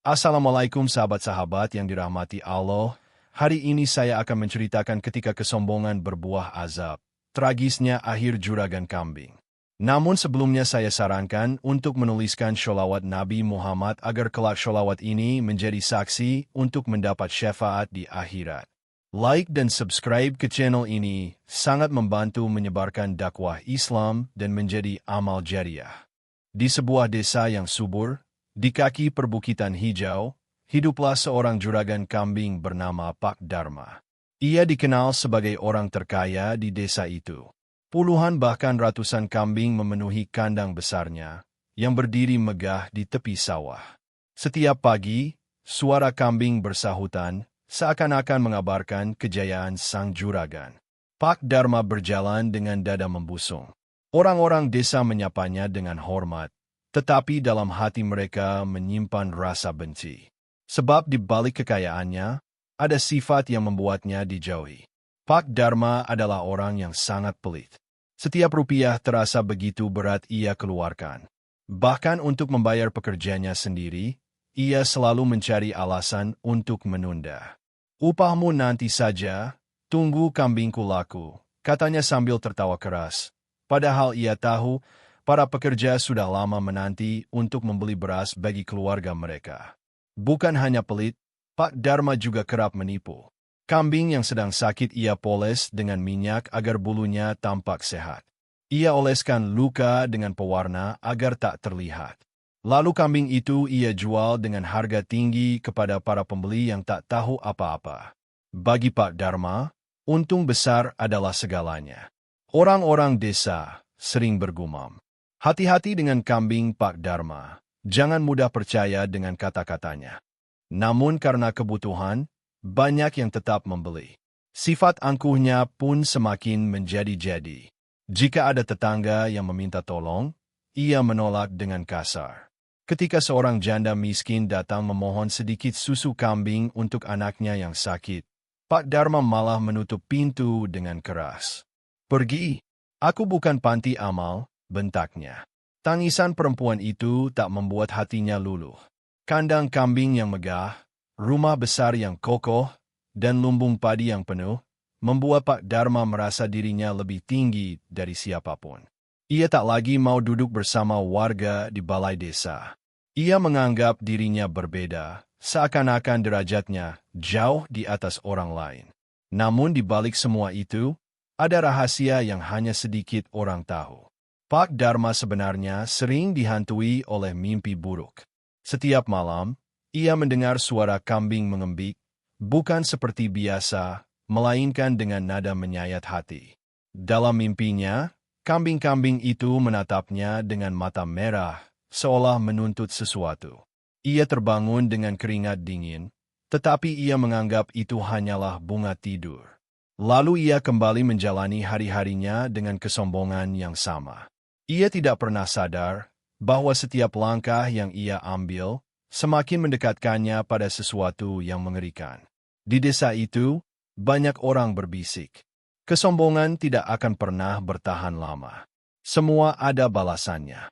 Assalamualaikum sahabat-sahabat yang dirahmati Allah. Hari ini saya akan menceritakan ketika kesombongan berbuah azab. Tragisnya akhir juragan kambing. Namun sebelumnya saya sarankan untuk menuliskan sholawat Nabi Muhammad agar kelak sholawat ini menjadi saksi untuk mendapat syafaat di akhirat. Like dan subscribe ke channel ini sangat membantu menyebarkan dakwah Islam dan menjadi amal jariah. Di sebuah desa yang subur, di kaki perbukitan hijau, hiduplah seorang juragan kambing bernama Pak Dharma. Ia dikenal sebagai orang terkaya di desa itu. Puluhan bahkan ratusan kambing memenuhi kandang besarnya, yang berdiri megah di tepi sawah. Setiap pagi, suara kambing bersahutan, seakan-akan mengabarkan kejayaan sang juragan. Pak Dharma berjalan dengan dada membusung. Orang-orang desa menyapanya dengan hormat, tetapi dalam hati mereka menyimpan rasa benci. Sebab di balik kekayaannya, ada sifat yang membuatnya dijauhi. Pak Dharma adalah orang yang sangat pelit. Setiap rupiah terasa begitu berat ia keluarkan. Bahkan untuk membayar pekerjanya sendiri, ia selalu mencari alasan untuk menunda. "Upahmu nanti saja, tunggu kambingku laku," katanya sambil tertawa keras. Padahal ia tahu, para pekerja sudah lama menanti untuk membeli beras bagi keluarga mereka. Bukan hanya pelit, Pak Dharma juga kerap menipu. Kambing yang sedang sakit ia poles dengan minyak agar bulunya tampak sehat. Ia oleskan luka dengan pewarna agar tak terlihat. Lalu kambing itu ia jual dengan harga tinggi kepada para pembeli yang tak tahu apa-apa. Bagi Pak Dharma, untung besar adalah segalanya. Orang-orang desa sering bergumam, "Hati-hati dengan kambing Pak Dharma, jangan mudah percaya dengan kata-katanya." Namun karena kebutuhan, banyak yang tetap membeli. Sifat angkuhnya pun semakin menjadi-jadi. Jika ada tetangga yang meminta tolong, ia menolak dengan kasar. Ketika seorang janda miskin datang memohon sedikit susu kambing untuk anaknya yang sakit, Pak Dharma malah menutup pintu dengan keras. "Pergi, aku bukan panti amal," bentaknya. Tangisan perempuan itu tak membuat hatinya luluh. Kandang kambing yang megah, rumah besar yang kokoh, dan lumbung padi yang penuh, membuat Pak Dharma merasa dirinya lebih tinggi dari siapapun. Ia tak lagi mau duduk bersama warga di balai desa. Ia menganggap dirinya berbeda, seakan-akan derajatnya jauh di atas orang lain. Namun di balik semua itu, ada rahasia yang hanya sedikit orang tahu. Pak Dharma sebenarnya sering dihantui oleh mimpi buruk. Setiap malam, ia mendengar suara kambing mengembik, bukan seperti biasa, melainkan dengan nada menyayat hati. Dalam mimpinya, kambing-kambing itu menatapnya dengan mata merah, seolah menuntut sesuatu. Ia terbangun dengan keringat dingin, tetapi ia menganggap itu hanyalah bunga tidur. Lalu ia kembali menjalani hari-harinya dengan kesombongan yang sama. Ia tidak pernah sadar bahwa setiap langkah yang ia ambil semakin mendekatkannya pada sesuatu yang mengerikan. Di desa itu, banyak orang berbisik. Kesombongan tidak akan pernah bertahan lama. Semua ada balasannya.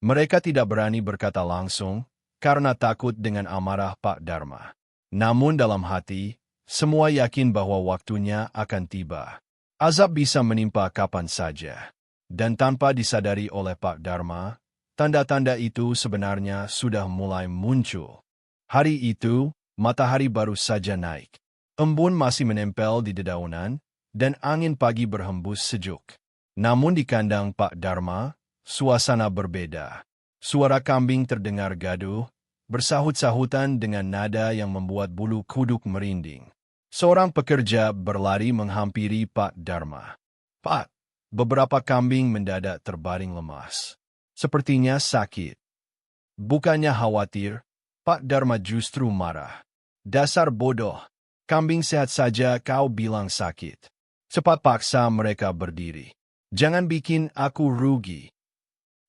Mereka tidak berani berkata langsung karena takut dengan amarah Pak Dharma. Namun dalam hati, semua yakin bahwa waktunya akan tiba. Azab bisa menimpa kapan saja. Dan tanpa disadari oleh Pak Dharma, tanda-tanda itu sebenarnya sudah mulai muncul. Hari itu, matahari baru saja naik. Embun masih menempel di dedaunan, dan angin pagi berhembus sejuk. Namun di kandang Pak Dharma, suasana berbeda. Suara kambing terdengar gaduh, bersahut-sahutan dengan nada yang membuat bulu kuduk merinding. Seorang pekerja berlari menghampiri Pak Dharma. "Pak," beberapa kambing mendadak terbaring lemas. Sepertinya sakit. Bukannya khawatir, Pak Dharma justru marah. "Dasar bodoh, kambing sehat saja kau bilang sakit." Cepat paksa mereka berdiri. "Jangan bikin aku rugi."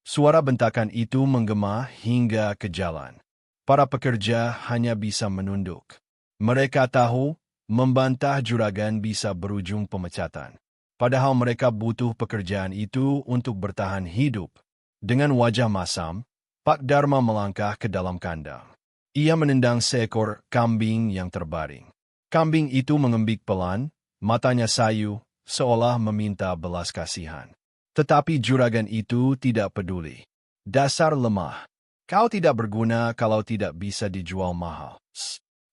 Suara bentakan itu menggema hingga ke jalan. Para pekerja hanya bisa menunduk. Mereka tahu, membantah juragan bisa berujung pemecatan. Padahal mereka butuh pekerjaan itu untuk bertahan hidup. Dengan wajah masam, Pak Dharma melangkah ke dalam kandang. Ia menendang seekor kambing yang terbaring. Kambing itu mengembik pelan, matanya sayu, seolah meminta belas kasihan. Tetapi juragan itu tidak peduli. Dasar lemah. Kau tidak berguna kalau tidak bisa dijual mahal.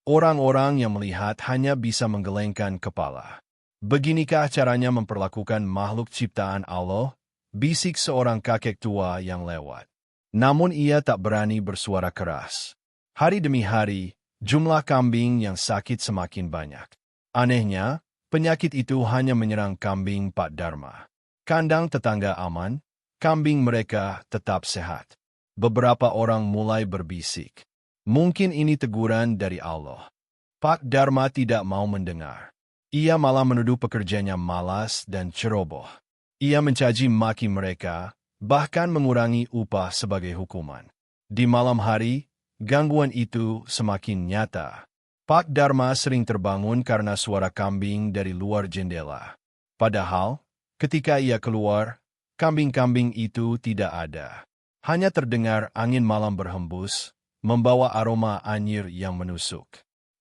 Orang-orang yang melihat hanya bisa menggelengkan kepala. Beginikah caranya memperlakukan makhluk ciptaan Allah? Bisik seorang kakek tua yang lewat. Namun ia tak berani bersuara keras. Hari demi hari, jumlah kambing yang sakit semakin banyak. Anehnya, penyakit itu hanya menyerang kambing Pak Dharma. Kandang tetangga aman, kambing mereka tetap sehat. Beberapa orang mulai berbisik. Mungkin ini teguran dari Allah. Pak Dharma tidak mau mendengar. Ia malah menuduh pekerjanya malas dan ceroboh. Ia mencaci maki mereka, bahkan mengurangi upah sebagai hukuman. Di malam hari, gangguan itu semakin nyata. Pak Dharma sering terbangun karena suara kambing dari luar jendela. Padahal, ketika ia keluar, kambing-kambing itu tidak ada. Hanya terdengar angin malam berhembus, membawa aroma anyir yang menusuk.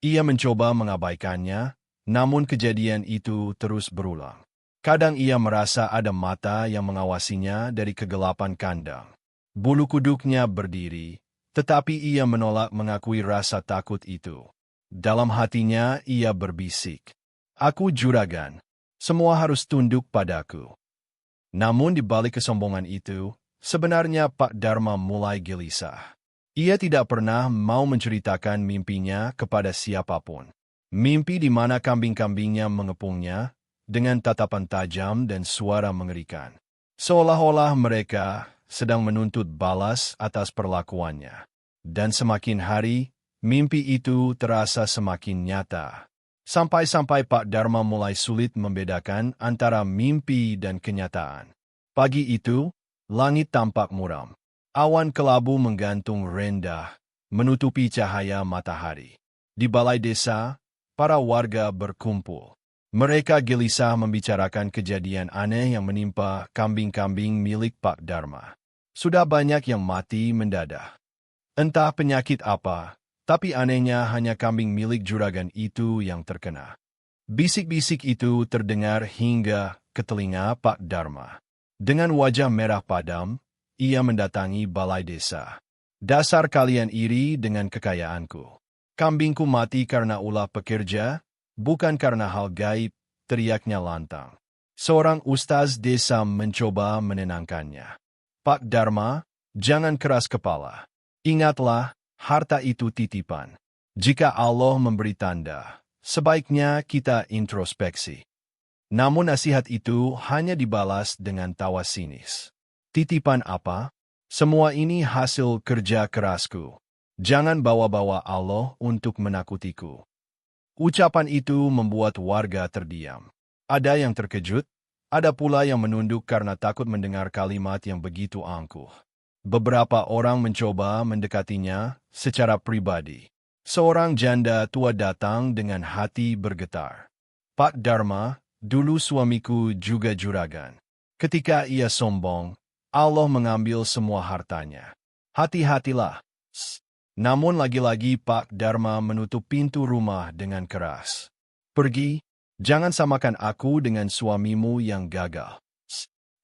Ia mencoba mengabaikannya, namun kejadian itu terus berulang. Kadang ia merasa ada mata yang mengawasinya dari kegelapan kandang. Bulu kuduknya berdiri, tetapi ia menolak mengakui rasa takut itu. Dalam hatinya ia berbisik, "Aku juragan, semua harus tunduk padaku." Namun di balik kesombongan itu, sebenarnya Pak Dharma mulai gelisah. Ia tidak pernah mau menceritakan mimpinya kepada siapapun. Mimpi di mana kambing-kambingnya mengepungnya, dengan tatapan tajam dan suara mengerikan. Seolah-olah mereka sedang menuntut balas atas perlakuannya. Dan semakin hari, mimpi itu terasa semakin nyata. Sampai-sampai Pak Dharma mulai sulit membedakan antara mimpi dan kenyataan. Pagi itu, langit tampak muram. Awan kelabu menggantung rendah, menutupi cahaya matahari. Di balai desa, para warga berkumpul. Mereka gelisah membicarakan kejadian aneh yang menimpa kambing-kambing milik Pak Dharma. Sudah banyak yang mati mendadak. Entah penyakit apa, tapi anehnya hanya kambing milik juragan itu yang terkena. Bisik-bisik itu terdengar hingga ke telinga Pak Dharma. Dengan wajah merah padam, ia mendatangi balai desa. "Dasar kalian iri dengan kekayaanku. Kambingku mati karena ulah pekerja, bukan karena hal gaib," teriaknya lantang. Seorang ustaz desa mencoba menenangkannya. "Pak Dharma, jangan keras kepala. Ingatlah, harta itu titipan. Jika Allah memberi tanda, sebaiknya kita introspeksi." Namun nasihat itu hanya dibalas dengan tawa sinis. "Titipan apa? Semua ini hasil kerja kerasku. Jangan bawa-bawa Allah untuk menakutiku." Ucapan itu membuat warga terdiam. Ada yang terkejut, ada pula yang menunduk karena takut mendengar kalimat yang begitu angkuh. Beberapa orang mencoba mendekatinya secara pribadi. Seorang janda tua datang dengan hati bergetar. "Pak Dharma, dulu suamiku juga juragan. Ketika ia sombong, Allah mengambil semua hartanya. Hati-hatilah." Namun lagi-lagi Pak Dharma menutup pintu rumah dengan keras. "Pergi, jangan samakan aku dengan suamimu yang gagal."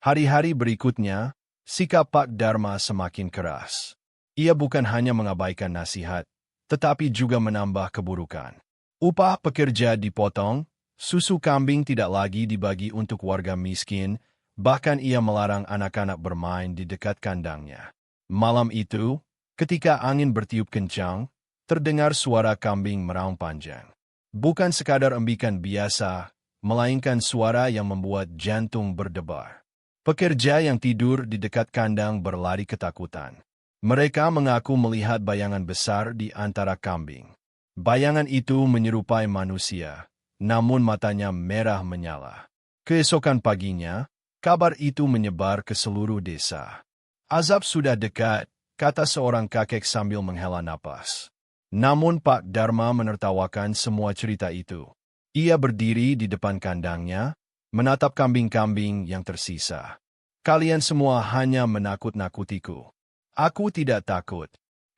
Hari-hari berikutnya, sikap Pak Dharma semakin keras. Ia bukan hanya mengabaikan nasihat, tetapi juga menambah keburukan. Upah pekerja dipotong, susu kambing tidak lagi dibagi untuk warga miskin, bahkan ia melarang anak-anak bermain di dekat kandangnya. Malam itu, ketika angin bertiup kencang, terdengar suara kambing meraung panjang. Bukan sekadar embikan biasa, melainkan suara yang membuat jantung berdebar. Pekerja yang tidur di dekat kandang berlari ketakutan. Mereka mengaku melihat bayangan besar di antara kambing. Bayangan itu menyerupai manusia, namun matanya merah menyala. Keesokan paginya, kabar itu menyebar ke seluruh desa. "Azab sudah dekat," kata seorang kakek sambil menghela napas. Namun Pak Dharma menertawakan semua cerita itu. Ia berdiri di depan kandangnya, menatap kambing-kambing yang tersisa. "Kalian semua hanya menakut-nakutiku. Aku tidak takut.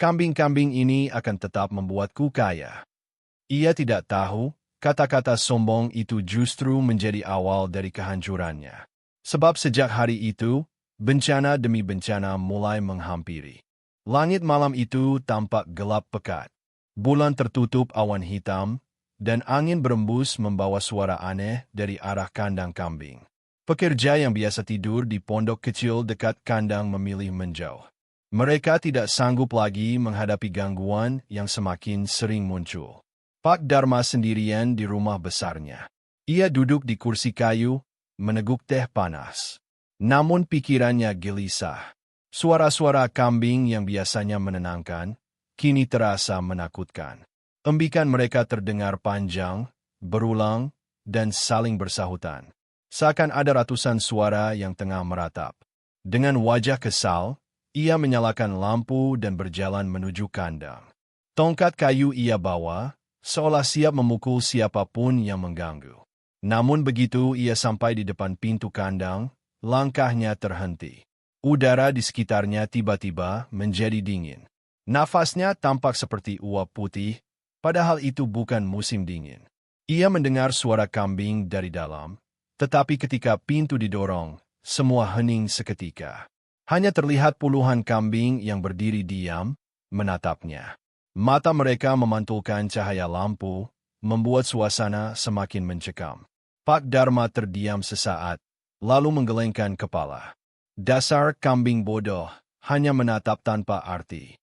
Kambing-kambing ini akan tetap membuatku kaya. Ia tidak tahu, kata-kata sombong itu justru menjadi awal dari kehancurannya. Sebab sejak hari itu, bencana demi bencana mulai menghampiri. Langit malam itu tampak gelap pekat. Bulan tertutup awan hitam, dan angin berembus membawa suara aneh dari arah kandang kambing. Pekerja yang biasa tidur di pondok kecil dekat kandang memilih menjauh. Mereka tidak sanggup lagi menghadapi gangguan yang semakin sering muncul. Pak Dharma sendirian di rumah besarnya. Ia duduk di kursi kayu, meneguk teh panas. Namun pikirannya gelisah. Suara-suara kambing yang biasanya menenangkan, kini terasa menakutkan. Embikan mereka terdengar panjang, berulang, dan saling bersahutan. Seakan ada ratusan suara yang tengah meratap. Dengan wajah kesal, ia menyalakan lampu dan berjalan menuju kandang. Tongkat kayu ia bawa, seolah siap memukul siapapun yang mengganggu. Namun begitu ia sampai di depan pintu kandang, langkahnya terhenti. Udara di sekitarnya tiba-tiba menjadi dingin. Nafasnya tampak seperti uap putih, padahal itu bukan musim dingin. Ia mendengar suara kambing dari dalam, tetapi ketika pintu didorong, semua hening seketika. Hanya terlihat puluhan kambing yang berdiri diam, menatapnya. Mata mereka memantulkan cahaya lampu, membuat suasana semakin mencekam. Pak Dharma terdiam sesaat, lalu menggelengkan kepala. Dasar kambing bodoh, hanya menatap tanpa arti.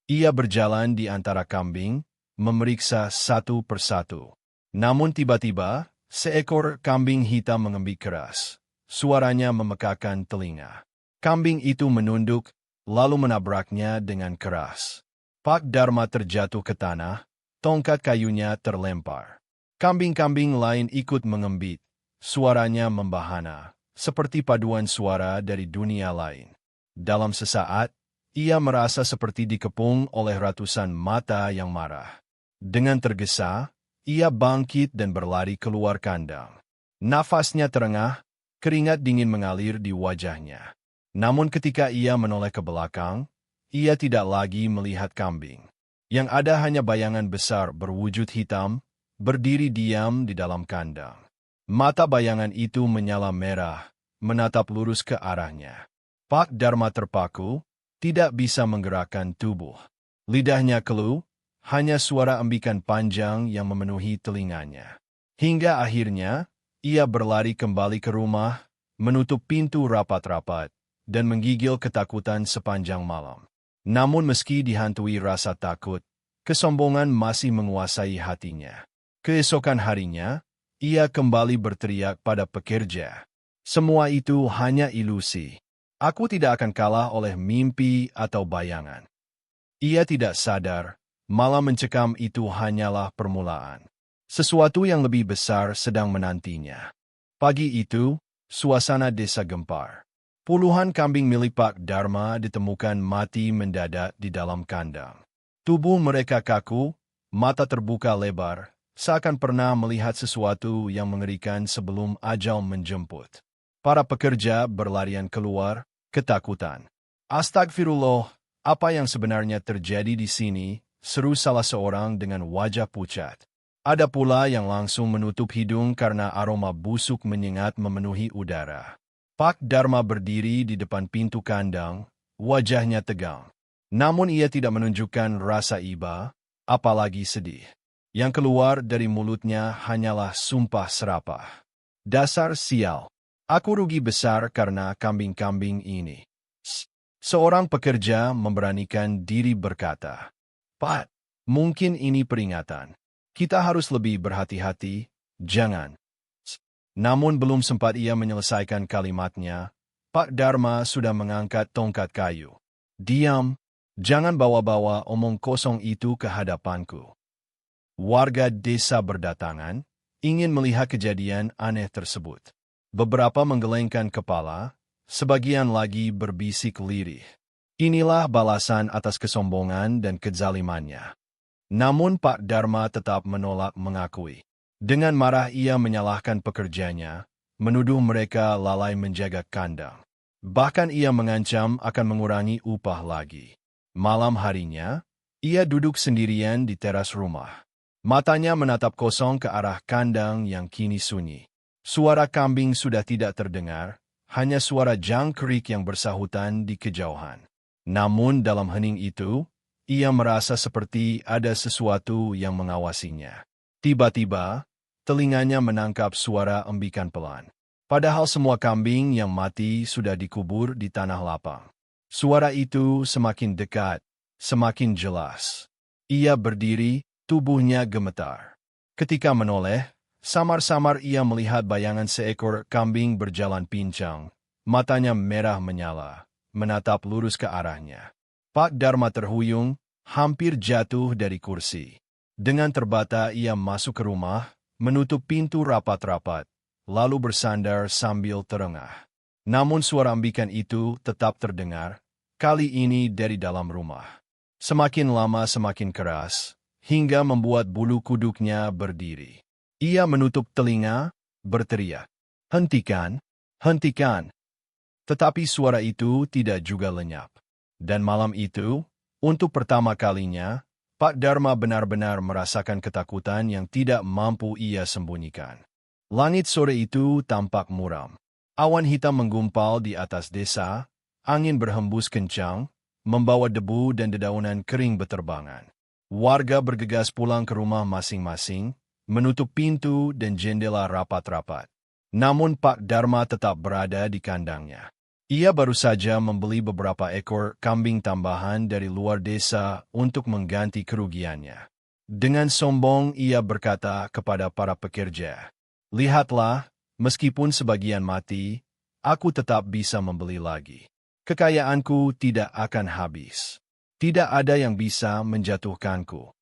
Ia berjalan di antara kambing, memeriksa satu persatu. Namun tiba-tiba, seekor kambing hitam mengembik keras. Suaranya memekakan telinga. Kambing itu menunduk, lalu menabraknya dengan keras. Pak Dharma terjatuh ke tanah, tongkat kayunya terlempar. Kambing-kambing lain ikut mengembit, suaranya membahana, seperti paduan suara dari dunia lain. Dalam sesaat, ia merasa seperti dikepung oleh ratusan mata yang marah. Dengan tergesa, ia bangkit dan berlari keluar kandang. Nafasnya terengah, keringat dingin mengalir di wajahnya. Namun ketika ia menoleh ke belakang, ia tidak lagi melihat kambing. Yang ada hanya bayangan besar berwujud hitam, berdiri diam di dalam kandang. Mata bayangan itu menyala merah, menatap lurus ke arahnya. Pak Dharma terpaku, tidak bisa menggerakkan tubuh. Lidahnya keluh, hanya suara embikan panjang yang memenuhi telinganya. Hingga akhirnya, ia berlari kembali ke rumah, menutup pintu rapat-rapat, dan menggigil ketakutan sepanjang malam. Namun meski dihantui rasa takut, kesombongan masih menguasai hatinya. Keesokan harinya, ia kembali berteriak pada pekerja. Semua itu hanya ilusi. Aku tidak akan kalah oleh mimpi atau bayangan. Ia tidak sadar, malam mencekam itu hanyalah permulaan. Sesuatu yang lebih besar sedang menantinya. Pagi itu, suasana desa gempar. Puluhan kambing milik Pak Dharma ditemukan mati mendadak di dalam kandang. Tubuh mereka kaku, mata terbuka lebar, seakan pernah melihat sesuatu yang mengerikan sebelum ajal menjemput. Para pekerja berlarian keluar, ketakutan. Astagfirullah, apa yang sebenarnya terjadi di sini? Seru salah seorang dengan wajah pucat. Ada pula yang langsung menutup hidung karena aroma busuk menyengat memenuhi udara. Pak Dharma berdiri di depan pintu kandang, wajahnya tegang. Namun ia tidak menunjukkan rasa iba, apalagi sedih. Yang keluar dari mulutnya hanyalah sumpah serapah. Dasar sial. Aku rugi besar karena kambing-kambing ini. Seorang pekerja memberanikan diri berkata, Pak, mungkin ini peringatan. Kita harus lebih berhati-hati, jangan. Namun belum sempat ia menyelesaikan kalimatnya, Pak Dharma sudah mengangkat tongkat kayu. Diam, jangan bawa-bawa omong kosong itu ke hadapanku. Warga desa berdatangan, ingin melihat kejadian aneh tersebut. Beberapa menggelengkan kepala, sebagian lagi berbisik lirih. Inilah balasan atas kesombongan dan kezalimannya. Namun Pak Dharma tetap menolak mengakui. Dengan marah ia menyalahkan pekerjanya, menuduh mereka lalai menjaga kandang. Bahkan ia mengancam akan mengurangi upah lagi. Malam harinya, ia duduk sendirian di teras rumah. Matanya menatap kosong ke arah kandang yang kini sunyi. Suara kambing sudah tidak terdengar, hanya suara jangkrik yang bersahutan di kejauhan. Namun dalam hening itu, ia merasa seperti ada sesuatu yang mengawasinya. Tiba-tiba, telinganya menangkap suara embikan pelan. Padahal semua kambing yang mati sudah dikubur di tanah lapang. Suara itu semakin dekat, semakin jelas. Ia berdiri, tubuhnya gemetar. Ketika menoleh, samar-samar ia melihat bayangan seekor kambing berjalan pincang. Matanya merah menyala, menatap lurus ke arahnya. Pak Dharma terhuyung, hampir jatuh dari kursi. Dengan terbata ia masuk ke rumah, menutup pintu rapat-rapat, lalu bersandar sambil terengah. Namun suara embikan itu tetap terdengar, kali ini dari dalam rumah. Semakin lama semakin keras, hingga membuat bulu kuduknya berdiri. Ia menutup telinga, berteriak, "Hentikan! Hentikan!" Tetapi suara itu tidak juga lenyap. Dan malam itu, untuk pertama kalinya, Pak Dharma benar-benar merasakan ketakutan yang tidak mampu ia sembunyikan. Langit sore itu tampak muram. Awan hitam menggumpal di atas desa, angin berhembus kencang, membawa debu dan dedaunan kering beterbangan. Warga bergegas pulang ke rumah masing-masing, menutup pintu dan jendela rapat-rapat. Namun Pak Dharma tetap berada di kandangnya. Ia baru saja membeli beberapa ekor kambing tambahan dari luar desa untuk mengganti kerugiannya. Dengan sombong ia berkata kepada para pekerja, "Lihatlah, meskipun sebagian mati, aku tetap bisa membeli lagi. Kekayaanku tidak akan habis. Tidak ada yang bisa menjatuhkanku."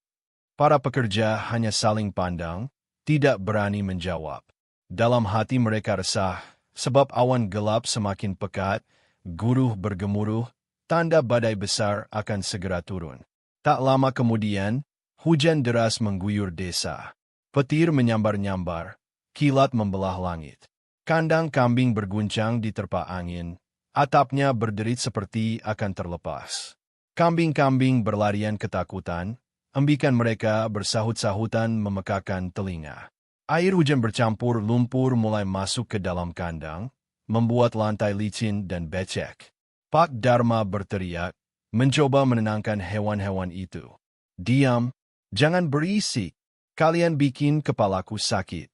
Para pekerja hanya saling pandang, tidak berani menjawab. Dalam hati mereka resah, sebab awan gelap semakin pekat, guruh bergemuruh, tanda badai besar akan segera turun. Tak lama kemudian, hujan deras mengguyur desa. Petir menyambar-nyambar, kilat membelah langit. Kandang kambing berguncang diterpa angin, atapnya berderit seperti akan terlepas. Kambing-kambing berlarian ketakutan, embikan mereka bersahut-sahutan memekakan telinga. Air hujan bercampur lumpur mulai masuk ke dalam kandang, membuat lantai licin dan becek. Pak Dharma berteriak, mencoba menenangkan hewan-hewan itu. "Diam, jangan berisik, kalian bikin kepalaku sakit."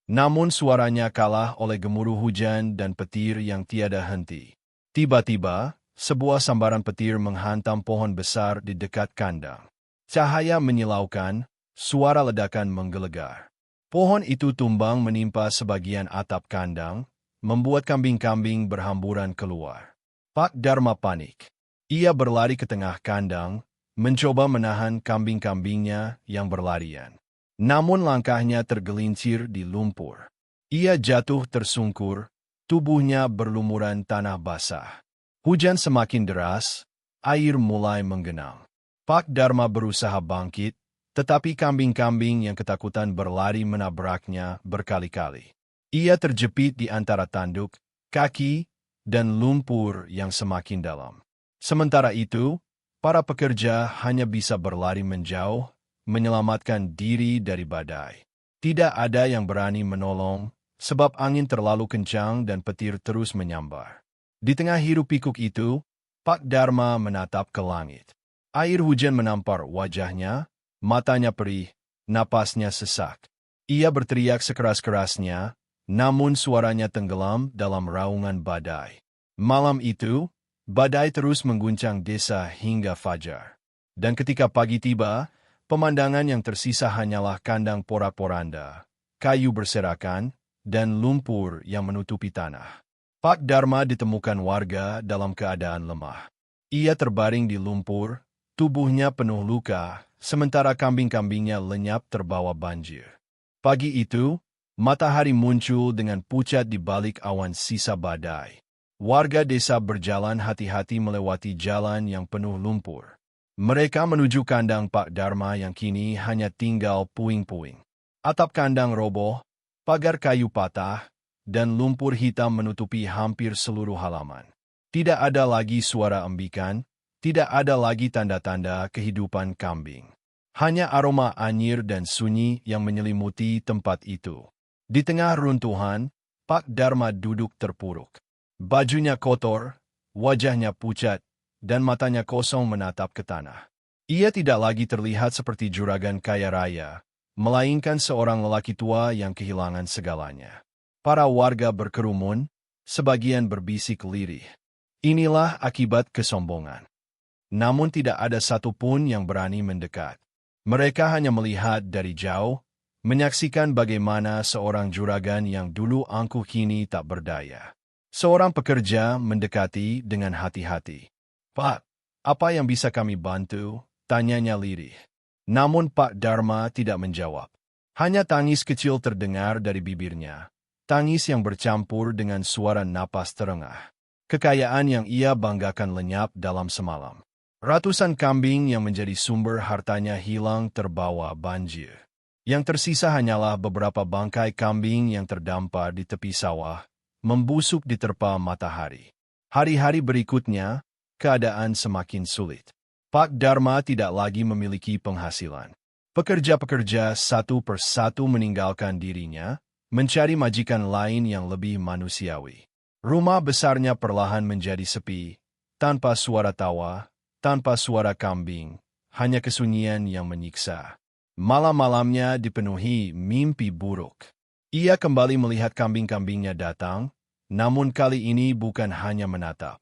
Namun suaranya kalah oleh gemuruh hujan dan petir yang tiada henti. Tiba-tiba, sebuah sambaran petir menghantam pohon besar di dekat kandang. Cahaya menyilaukan, suara ledakan menggelegar. Pohon itu tumbang menimpa sebagian atap kandang, membuat kambing-kambing berhamburan keluar. Pak Dharma panik. Ia berlari ke tengah kandang, mencoba menahan kambing-kambingnya yang berlarian. Namun langkahnya tergelincir di lumpur. Ia jatuh tersungkur, tubuhnya berlumuran tanah basah. Hujan semakin deras, air mulai menggenang. Pak Dharma berusaha bangkit, tetapi kambing-kambing yang ketakutan berlari menabraknya berkali-kali. Ia terjepit di antara tanduk, kaki, dan lumpur yang semakin dalam. Sementara itu, para pekerja hanya bisa berlari menjauh, menyelamatkan diri dari badai. Tidak ada yang berani menolong, sebab angin terlalu kencang dan petir terus menyambar. Di tengah hiruk-pikuk itu, Pak Dharma menatap ke langit. Air hujan menampar wajahnya, matanya perih, napasnya sesak. Ia berteriak sekeras-kerasnya, namun suaranya tenggelam dalam raungan badai. Malam itu, badai terus mengguncang desa hingga fajar. Dan ketika pagi tiba, pemandangan yang tersisa hanyalah kandang porak-poranda, kayu berserakan, dan lumpur yang menutupi tanah. Pak Dharma ditemukan warga dalam keadaan lemah. Ia terbaring di lumpur, tubuhnya penuh luka, sementara kambing-kambingnya lenyap terbawa banjir. Pagi itu, matahari muncul dengan pucat di balik awan sisa badai. Warga desa berjalan hati-hati melewati jalan yang penuh lumpur. Mereka menuju kandang Pak Dharma yang kini hanya tinggal puing-puing. Atap kandang roboh, pagar kayu patah, dan lumpur hitam menutupi hampir seluruh halaman. Tidak ada lagi suara embikan, Tidak ada lagi tanda-tanda kehidupan kambing. Hanya aroma anyir dan sunyi yang menyelimuti tempat itu. Di tengah runtuhan, Pak Dharma duduk terpuruk. Bajunya kotor, wajahnya pucat, dan matanya kosong menatap ke tanah. Ia tidak lagi terlihat seperti juragan kaya raya, melainkan seorang lelaki tua yang kehilangan segalanya. Para warga berkerumun, sebagian berbisik lirih. Inilah akibat kesombongan. Namun tidak ada satupun yang berani mendekat. Mereka hanya melihat dari jauh, menyaksikan bagaimana seorang juragan yang dulu angkuh kini tak berdaya. Seorang pekerja mendekati dengan hati-hati. "Pak, apa yang bisa kami bantu?" tanyanya lirih. Namun Pak Dharma tidak menjawab. Hanya tangis kecil terdengar dari bibirnya. Tangis yang bercampur dengan suara napas terengah. Kekayaan yang ia banggakan lenyap dalam semalam. Ratusan kambing yang menjadi sumber hartanya hilang terbawa banjir. Yang tersisa hanyalah beberapa bangkai kambing yang terdampar di tepi sawah, membusuk diterpa matahari. Hari-hari berikutnya, keadaan semakin sulit. Pak Dharma tidak lagi memiliki penghasilan. Pekerja-pekerja satu persatu meninggalkan dirinya, mencari majikan lain yang lebih manusiawi. Rumah besarnya perlahan menjadi sepi, tanpa suara tawa, tanpa suara kambing, hanya kesunyian yang menyiksa. Malam-malamnya dipenuhi mimpi buruk. Ia kembali melihat kambing-kambingnya datang, namun kali ini bukan hanya menatap.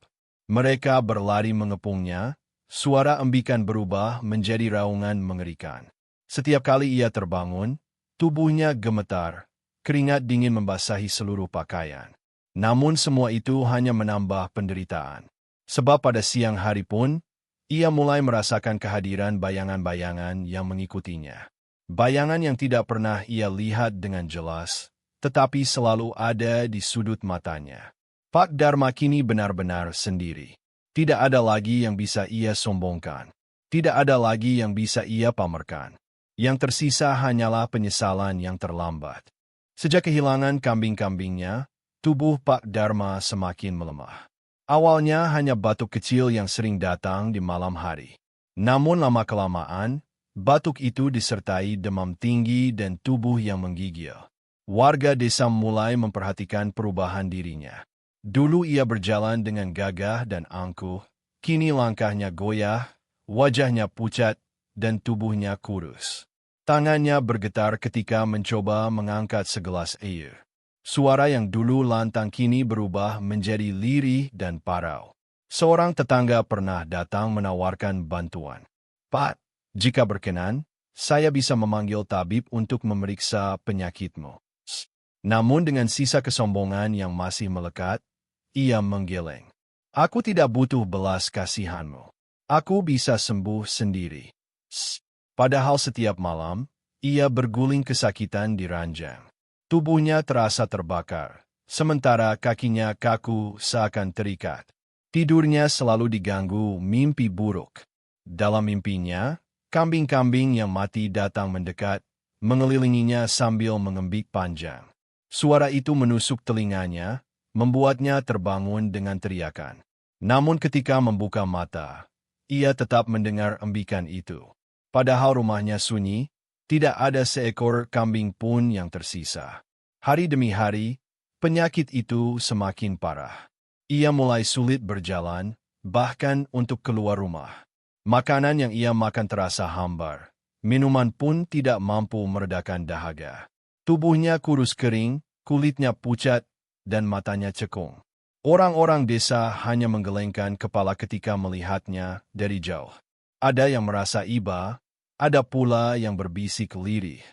Mereka berlari mengepungnya, suara embikan berubah menjadi raungan mengerikan. Setiap kali ia terbangun, tubuhnya gemetar, keringat dingin membasahi seluruh pakaian. Namun semua itu hanya menambah penderitaan. Sebab pada siang hari pun, ia mulai merasakan kehadiran bayangan-bayangan yang mengikutinya. Bayangan yang tidak pernah ia lihat dengan jelas, tetapi selalu ada di sudut matanya. Pak Dharma kini benar-benar sendiri. Tidak ada lagi yang bisa ia sombongkan. Tidak ada lagi yang bisa ia pamerkan. Yang tersisa hanyalah penyesalan yang terlambat. Sejak kehilangan kambing-kambingnya, tubuh Pak Dharma semakin melemah. Awalnya hanya batuk kecil yang sering datang di malam hari. Namun lama-kelamaan, batuk itu disertai demam tinggi dan tubuh yang menggigil. Warga desa mulai memperhatikan perubahan dirinya. Dulu ia berjalan dengan gagah dan angkuh, kini langkahnya goyah, wajahnya pucat, dan tubuhnya kurus. Tangannya bergetar ketika mencoba mengangkat segelas air. Suara yang dulu lantang kini berubah menjadi lirih dan parau. Seorang tetangga pernah datang menawarkan bantuan. "Pak, jika berkenan, saya bisa memanggil tabib untuk memeriksa penyakitmu." Namun dengan sisa kesombongan yang masih melekat, ia menggeleng. "Aku tidak butuh belas kasihanmu. Aku bisa sembuh sendiri." Padahal setiap malam, ia berguling kesakitan di ranjang. Tubuhnya terasa terbakar, sementara kakinya kaku seakan terikat. Tidurnya selalu diganggu mimpi buruk. Dalam mimpinya, kambing-kambing yang mati datang mendekat, mengelilinginya sambil mengembik panjang. Suara itu menusuk telinganya, membuatnya terbangun dengan teriakan. Namun ketika membuka mata, ia tetap mendengar embikan itu. Padahal rumahnya sunyi, tidak ada seekor kambing pun yang tersisa. Hari demi hari, penyakit itu semakin parah. Ia mulai sulit berjalan, bahkan untuk keluar rumah. Makanan yang ia makan terasa hambar. Minuman pun tidak mampu meredakan dahaga. Tubuhnya kurus kering, kulitnya pucat, dan matanya cekung. Orang-orang desa hanya menggelengkan kepala ketika melihatnya dari jauh. Ada yang merasa iba, ada pula yang berbisik lirih.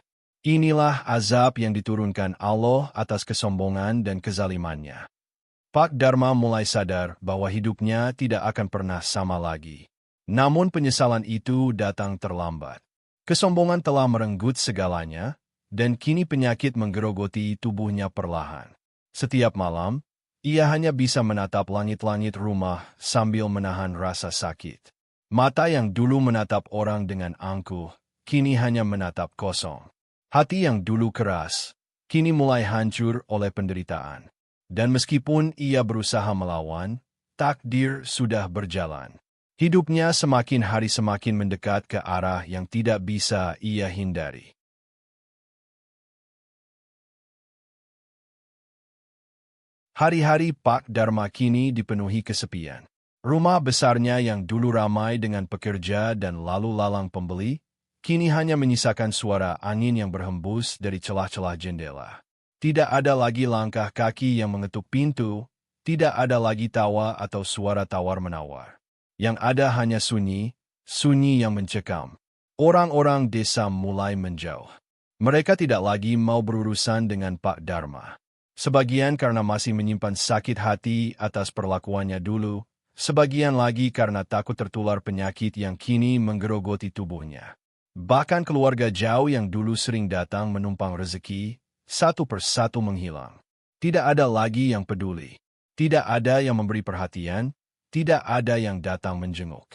Inilah azab yang diturunkan Allah atas kesombongan dan kezalimannya. Pak Dharma mulai sadar bahwa hidupnya tidak akan pernah sama lagi. Namun penyesalan itu datang terlambat. Kesombongan telah merenggut segalanya, dan kini penyakit menggerogoti tubuhnya perlahan. Setiap malam, ia hanya bisa menatap langit-langit rumah sambil menahan rasa sakit. Mata yang dulu menatap orang dengan angkuh, kini hanya menatap kosong. Hati yang dulu keras, kini mulai hancur oleh penderitaan. Dan meskipun ia berusaha melawan, takdir sudah berjalan. Hidupnya semakin hari semakin mendekat ke arah yang tidak bisa ia hindari. Hari-hari Pak Dharma kini dipenuhi kesepian. Rumah besarnya yang dulu ramai dengan pekerja dan lalu lalang pembeli, kini hanya menyisakan suara angin yang berhembus dari celah-celah jendela. Tidak ada lagi langkah kaki yang mengetuk pintu, tidak ada lagi tawa atau suara tawar-menawar. Yang ada hanya sunyi, sunyi yang mencekam. Orang-orang desa mulai menjauh. Mereka tidak lagi mau berurusan dengan Pak Dharma. Sebagian karena masih menyimpan sakit hati atas perlakuannya dulu, sebagian lagi karena takut tertular penyakit yang kini menggerogoti tubuhnya. Bahkan keluarga jauh yang dulu sering datang menumpang rezeki, satu persatu menghilang. Tidak ada lagi yang peduli. Tidak ada yang memberi perhatian, tidak ada yang datang menjenguk.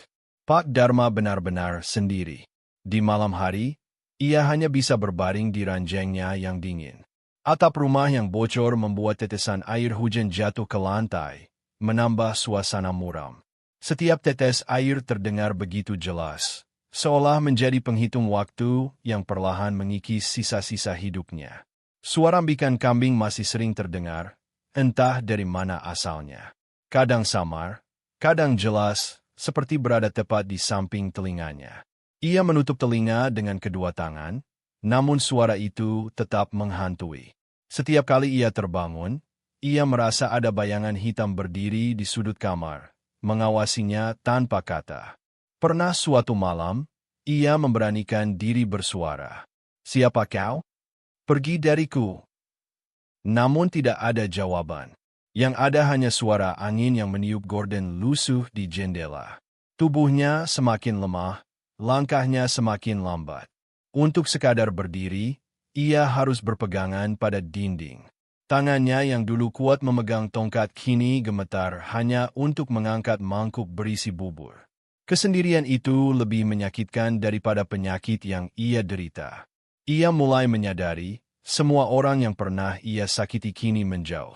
Pak Dharma benar-benar sendiri. Di malam hari, ia hanya bisa berbaring di ranjangnya yang dingin. Atap rumah yang bocor membuat tetesan air hujan jatuh ke lantai, menambah suasana muram. Setiap tetes air terdengar begitu jelas, seolah menjadi penghitung waktu yang perlahan mengikis sisa-sisa hidupnya. Suara ambikan kambing masih sering terdengar, entah dari mana asalnya. Kadang samar, kadang jelas, seperti berada tepat di samping telinganya. Ia menutup telinga dengan kedua tangan, namun suara itu tetap menghantui. Setiap kali ia terbangun, ia merasa ada bayangan hitam berdiri di sudut kamar, mengawasinya tanpa kata. Pernah suatu malam, ia memberanikan diri bersuara. "Siapa kau? Pergi dariku." Namun tidak ada jawaban. Yang ada hanya suara angin yang meniup gorden lusuh di jendela. Tubuhnya semakin lemah, langkahnya semakin lambat. Untuk sekadar berdiri, ia harus berpegangan pada dinding. Tangannya yang dulu kuat memegang tongkat kini gemetar hanya untuk mengangkat mangkuk berisi bubur. Kesendirian itu lebih menyakitkan daripada penyakit yang ia derita. Ia mulai menyadari, semua orang yang pernah ia sakiti kini menjauh.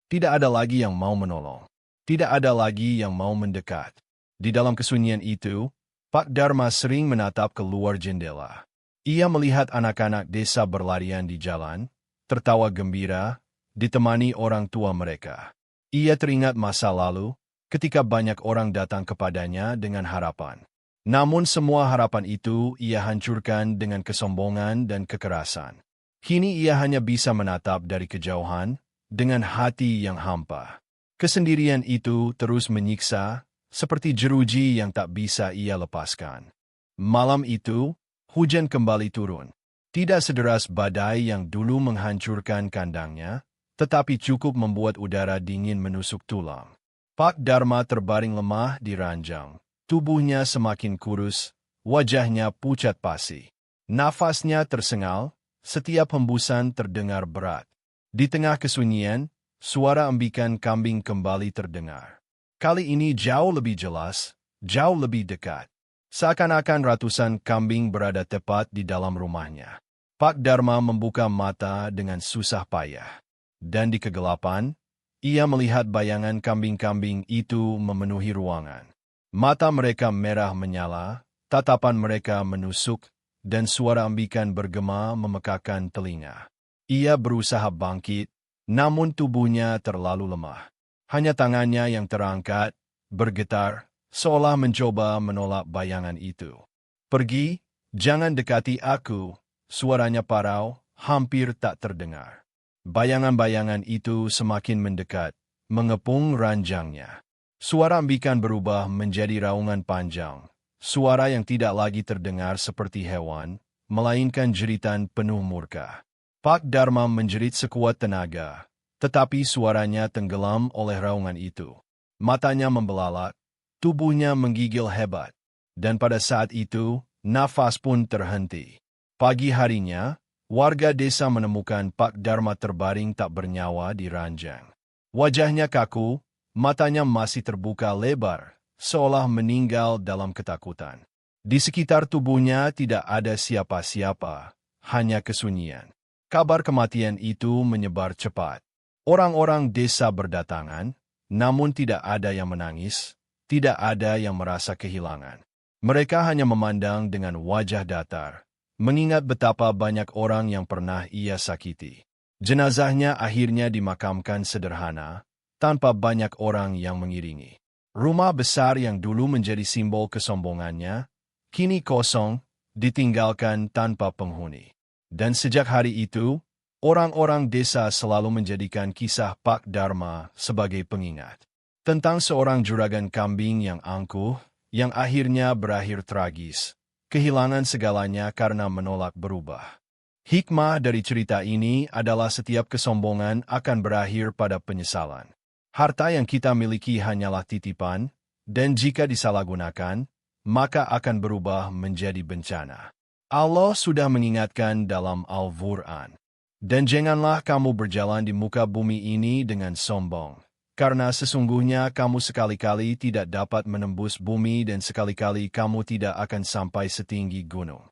Tidak ada lagi yang mau menolong. Tidak ada lagi yang mau mendekat. Di dalam kesunyian itu, Pak Dharma sering menatap keluar jendela. Ia melihat anak-anak desa berlarian di jalan, tertawa gembira, ditemani orang tua mereka. Ia teringat masa lalu, ketika banyak orang datang kepadanya dengan harapan. Namun semua harapan itu ia hancurkan dengan kesombongan dan kekerasan. Kini ia hanya bisa menatap dari kejauhan, dengan hati yang hampa. Kesendirian itu terus menyiksa, seperti jeruji yang tak bisa ia lepaskan. Malam itu, hujan kembali turun. Tidak sederas badai yang dulu menghancurkan kandangnya, tetapi cukup membuat udara dingin menusuk tulang. Pak Dharma terbaring lemah di ranjang. Tubuhnya semakin kurus, wajahnya pucat pasi. Nafasnya tersengal, setiap hembusan terdengar berat. Di tengah kesunyian, suara ambikan kambing kembali terdengar. Kali ini jauh lebih jelas, jauh lebih dekat. Seakan-akan ratusan kambing berada tepat di dalam rumahnya. Pak Dharma membuka mata dengan susah payah. Dan di kegelapan, ia melihat bayangan kambing-kambing itu memenuhi ruangan. Mata mereka merah menyala, tatapan mereka menusuk, dan suara ambikan bergema memekakan telinga. Ia berusaha bangkit, namun tubuhnya terlalu lemah. Hanya tangannya yang terangkat, bergetar, seolah mencoba menolak bayangan itu. "Pergi, jangan dekati aku," suaranya parau, hampir tak terdengar. Bayangan-bayangan itu semakin mendekat, mengepung ranjangnya. Suara ambikan berubah menjadi raungan panjang, suara yang tidak lagi terdengar seperti hewan, melainkan jeritan penuh murka. Pak Dharma menjerit sekuat tenaga, tetapi suaranya tenggelam oleh raungan itu. Matanya membelalak, tubuhnya menggigil hebat, dan pada saat itu, nafas pun terhenti. Pagi harinya, warga desa menemukan Pak Dharma terbaring tak bernyawa di ranjang. Wajahnya kaku, matanya masih terbuka lebar, seolah meninggal dalam ketakutan. Di sekitar tubuhnya tidak ada siapa-siapa, hanya kesunyian. Kabar kematian itu menyebar cepat. Orang-orang desa berdatangan, namun tidak ada yang menangis, tidak ada yang merasa kehilangan. Mereka hanya memandang dengan wajah datar, mengingat betapa banyak orang yang pernah ia sakiti. Jenazahnya akhirnya dimakamkan sederhana, tanpa banyak orang yang mengiringi. Rumah besar yang dulu menjadi simbol kesombongannya, kini kosong, ditinggalkan tanpa penghuni. Dan sejak hari itu, orang-orang desa selalu menjadikan kisah Pak Dharma sebagai pengingat tentang seorang juragan kambing yang angkuh, yang akhirnya berakhir tragis, kehilangan segalanya karena menolak berubah. Hikmah dari cerita ini adalah setiap kesombongan akan berakhir pada penyesalan. Harta yang kita miliki hanyalah titipan, dan jika disalahgunakan, maka akan berubah menjadi bencana. Allah sudah mengingatkan dalam Al-Quran. Dan janganlah kamu berjalan di muka bumi ini dengan sombong, karena sesungguhnya kamu sekali-kali tidak dapat menembus bumi dan sekali-kali kamu tidak akan sampai setinggi gunung.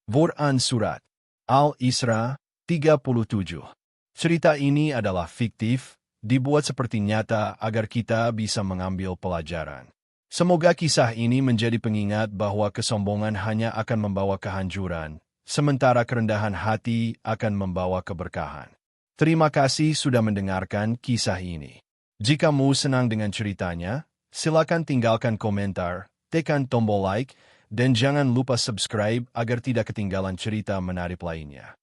Quran Surat Al-Isra 37. Cerita ini adalah fiktif, dibuat seperti nyata agar kita bisa mengambil pelajaran. Semoga kisah ini menjadi pengingat bahwa kesombongan hanya akan membawa kehancuran, sementara kerendahan hati akan membawa keberkahan. Terima kasih sudah mendengarkan kisah ini. Jika kamu senang dengan ceritanya, silakan tinggalkan komentar, tekan tombol like, dan jangan lupa subscribe agar tidak ketinggalan cerita menarik lainnya.